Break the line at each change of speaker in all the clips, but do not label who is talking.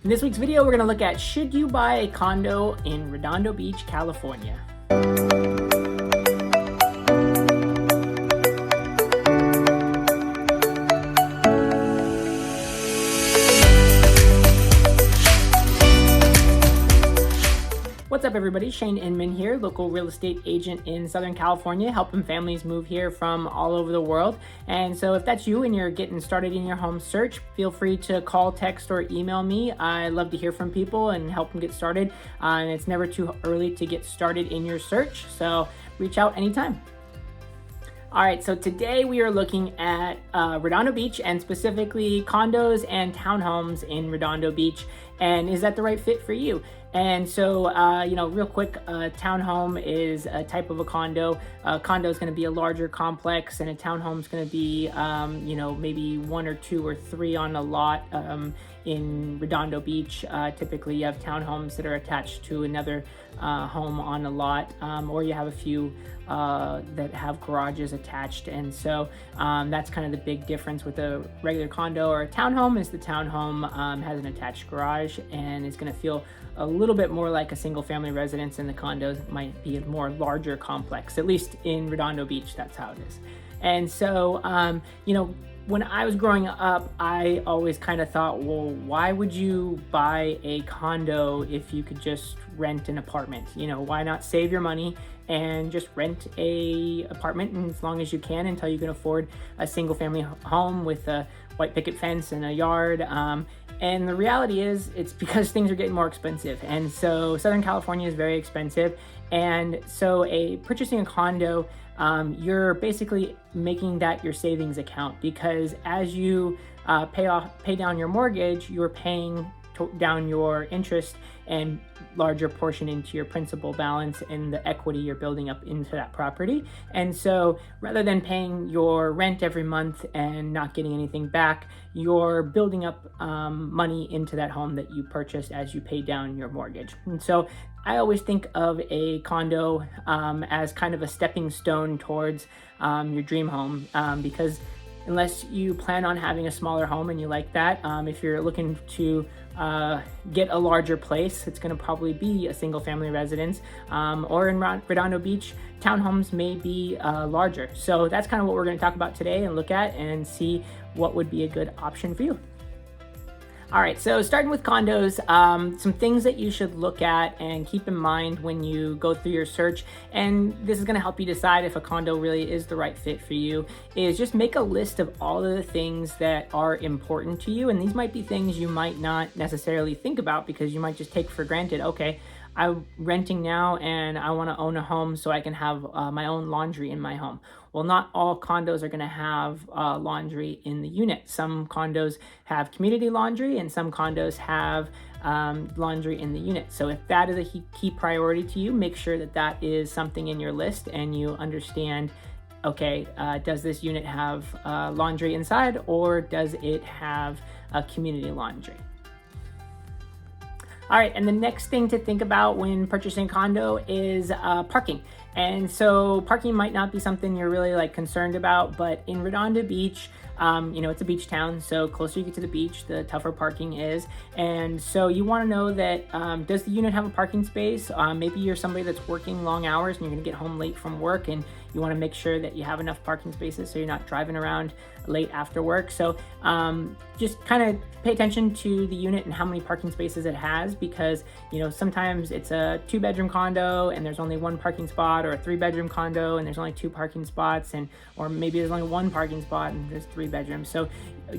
In this week's video, we're going to look at should you buy a condo in Redondo Beach, California? What's up everybody, Cheyne Inman here, local real estate agent in Southern California, helping families move here from all over the world. And so if that's you and you're getting started in your home search, feel free to call, text, or email me. I love to hear from people and help them get started. And it's never too early to get started in your search, so reach out anytime. All right, so today we are looking at Redondo Beach and specifically condos and townhomes in Redondo Beach. And is that the right fit for you? And so, real quick, a townhome is a type of a condo. A condo is going to be a larger complex, and a townhome is going to be, maybe one or two or three on a lot. In Redondo Beach, typically you have townhomes that are attached to another home on a lot, or you have a few that have garages attached. And so that's kind of the big difference with a regular condo or a townhome is the townhome has an attached garage and is going to feel a little bit more like a single family residence, and the condos might be a more larger complex. At least in Redondo Beach, that's how it is. And so, when I was growing up, I always kind of thought, well, why would you buy a condo if you could just rent an apartment? Why not save your money and just rent a apartment and as long as you can until you can afford a single family home with a white picket fence and a yard. And the reality is it's because things are getting more expensive. And so Southern California is very expensive. And so purchasing a condo, you're basically making that your savings account, because as you pay down your mortgage, you're paying down your interest and larger portion into your principal balance and the equity you're building up into that property. And so rather than paying your rent every month and not getting anything back, you're building up money into that home that you purchased as you pay down your mortgage. And so I always think of a condo as kind of a stepping stone towards your dream home, because unless you plan on having a smaller home and you like that, if you're looking to get a larger place, it's going to probably be a single family residence, or in Redondo Beach, townhomes may be larger. So that's kind of what we're going to talk about today and look at and see what would be a good option for you. All right, so starting with condos, some things that you should look at and keep in mind when you go through your search, and this is gonna help you decide if a condo really is the right fit for you, is just make a list of all of the things that are important to you. And these might be things you might not necessarily think about because you might just take for granted, okay, I'm renting now and I wanna own a home so I can have my own laundry in my home. Well, not all condos are going to have laundry in the unit. Some condos have community laundry and some condos have laundry in the unit. So if that is a key priority to you, make sure that that is something in your list and you understand, okay, does this unit have laundry inside, or does it have a community laundry? All right, and the next thing to think about when purchasing a condo is parking. And so parking might not be something you're really concerned about, but in Redondo Beach, it's a beach town, so closer you get to the beach, the tougher parking is. And so you want to know that, does the unit have a parking space? Maybe you're somebody that's working long hours and you're going to get home late from work, and you want to make sure that you have enough parking spaces so you're not driving around late after work. So just kind of pay attention to the unit and how many parking spaces it has, because sometimes it's a 2-bedroom condo and there's only 1 parking spot, or a 3-bedroom condo and there's only 2 parking spots, or maybe there's only 1 parking spot and there's 3 bedrooms. So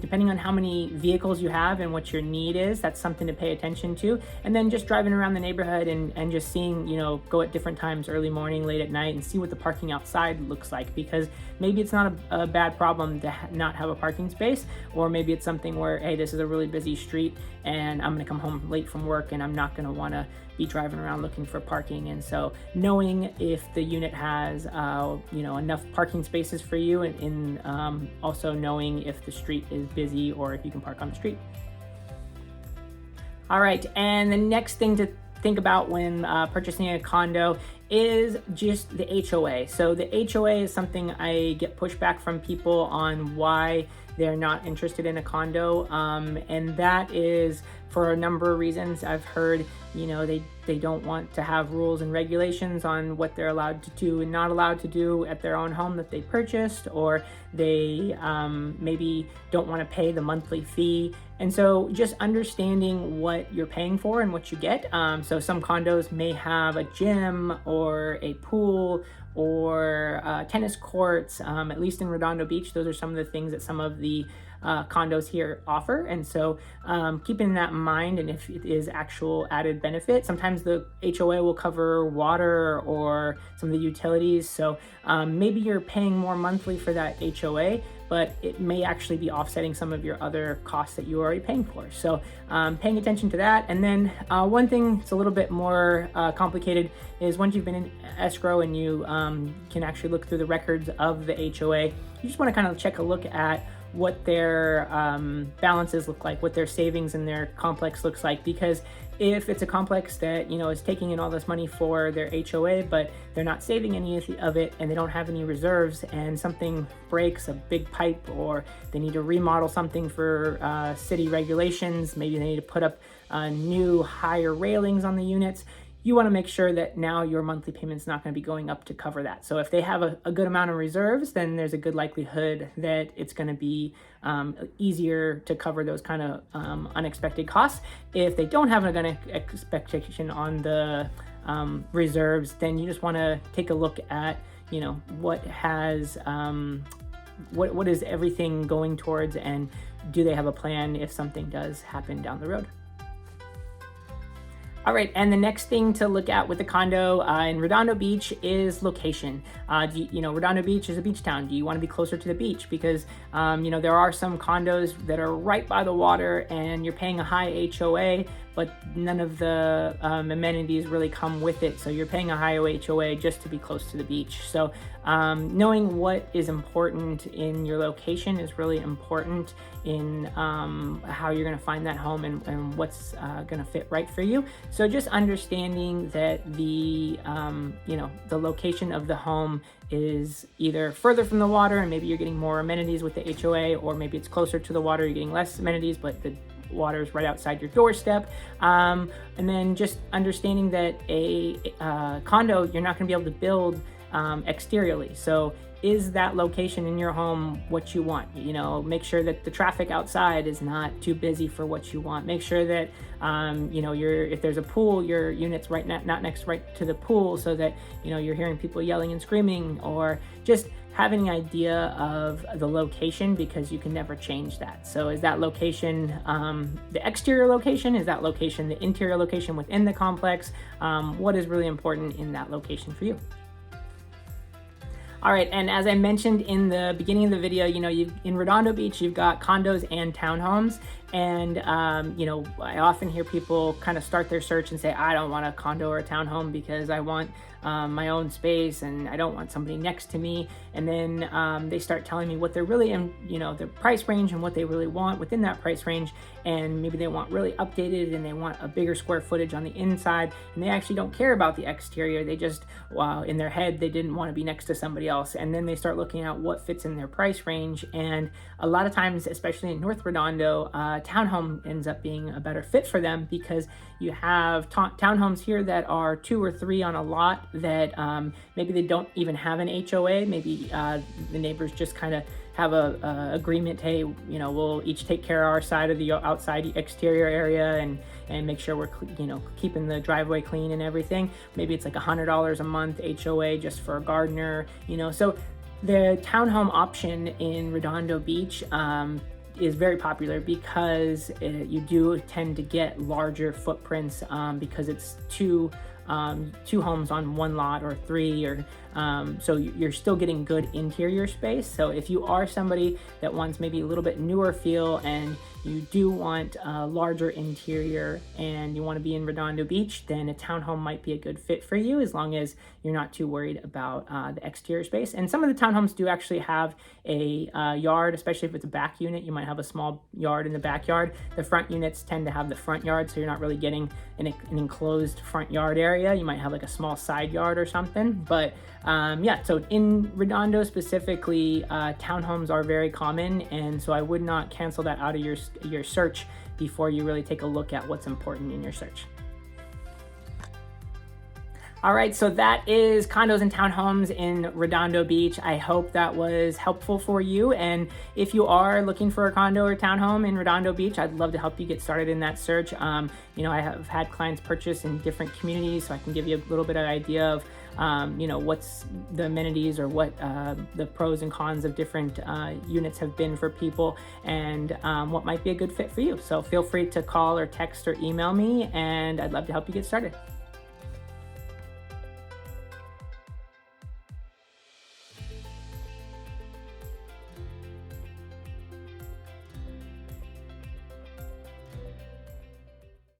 depending on how many vehicles you have and what your need is, that's something to pay attention to. And then just driving around the neighborhood and just seeing, go at different times, early morning, late at night, and see what the parking outside looks like, because maybe it's not a bad problem to not have a parking space, or maybe it's something where, hey, this is a really busy street and I'm gonna come home late from work and I'm not gonna wanna be driving around looking for parking. And so knowing if the unit has enough parking spaces for you, and also knowing if the street is busy or if you can park on the street. All right, and the next thing to think about when purchasing a condo is just the HOA. So the HOA is something I get pushback from people on why they're not interested in a condo, and that is for a number of reasons. I've heard, they don't want to have rules and regulations on what they're allowed to do and not allowed to do at their own home that they purchased, or they maybe don't want to pay the monthly fee. And so just understanding what you're paying for and what you get. So some condos may have a gym or a pool or tennis courts, at least in Redondo Beach. Those are some of the things that some of the condos here offer. And so keeping that in mind, and if it is actual added benefit, sometimes the HOA will cover water or some of the utilities. So maybe you're paying more monthly for that HOA, but it may actually be offsetting some of your other costs that you're already paying for. So paying attention to that. And then one thing that's a little bit more complicated is once you've been in escrow and you can actually look through the records of the HOA, you just want to kind of check a look at what their balances look like, what their savings in their complex looks like. Because if it's a complex that is taking in all this money for their HOA, but they're not saving any of it and they don't have any reserves, and something breaks, a big pipe, or they need to remodel something for city regulations, maybe they need to put up new higher railings on the units, you want to make sure that now your monthly payment's not going to be going up to cover that. So if they have a good amount of reserves, then there's a good likelihood that it's going to be easier to cover those kind of unexpected costs. If they don't have a good expectation on the reserves, then you just want to take a look at what has what is everything going towards, and do they have a plan if something does happen down the road. All right, and the next thing to look at with the condo in Redondo Beach is location. Redondo Beach is a beach town. Do you want to be closer to the beach? Because, there are some condos that are right by the water and you're paying a high HOA, but none of the amenities really come with it. So you're paying a high HOA just to be close to the beach. So knowing what is important in your location is really important in how you're going to find that home and what's going to fit right for you. So just understanding that the location of the home is either further from the water and maybe you're getting more amenities with the HOA, or maybe it's closer to the water, you're getting less amenities, but the water is right outside your doorstep. And then just understanding that a condo, you're not going to be able to build exteriorly. So is that location in your home what you want? Make sure that the traffic outside is not too busy for what you want. Make sure that if there's a pool, your unit's not next right to the pool, so that you're hearing people yelling and screaming, or just having an idea of the location, because you can never change that. So is that location the exterior location? Is that location the interior location within the complex? What is really important in that location for you? All right, and as I mentioned in the beginning of the video, in Redondo Beach, you've got condos and townhomes. And, I often hear people kind of start their search and say, I don't want a condo or a townhome because I want my own space and I don't want somebody next to me. And then they start telling me what they're really in, their price range and what they really want within that price range. And maybe they want really updated and they want a bigger square footage on the inside, and they actually don't care about the exterior. They just, in their head, they didn't want to be next to somebody else. And then they start looking at what fits in their price range. And a lot of times, especially in North Redondo, townhome ends up being a better fit for them, because you have townhomes here that are 2 or 3 on a lot that maybe they don't even have an HOA. Maybe the neighbors just kind of have a agreement, hey, we'll each take care of our side of the outside exterior area and make sure we're keeping the driveway clean and everything. Maybe it's like $100 a month HOA just for a gardener, so the townhome option in Redondo Beach is very popular, because you do tend to get larger footprints, because it's two homes on one lot, or 3, or so you're still getting good interior space. So if you are somebody that wants maybe a little bit newer feel and you do want a larger interior and you want to be in Redondo Beach, then a townhome might be a good fit for you, as long as you're not too worried about the exterior space. And some of the townhomes do actually have a yard, especially if it's a back unit. You might have a small yard in the backyard. The front units tend to have the front yard, so you're not really getting an enclosed front yard area. You might have like a small side yard or something. But so in Redondo specifically, townhomes are very common, and so I would not cancel that out of your search before you really take a look at what's important in your search. All right, so that is condos and townhomes in Redondo Beach. I hope that was helpful for you. And if you are looking for a condo or townhome in Redondo Beach, I'd love to help you get started in that search. I have had clients purchase in different communities, so I can give you a little bit of idea of what's the amenities or what the pros and cons of different units have been for people, and what might be a good fit for you. So feel free to call or text or email me, and I'd love to help you get started.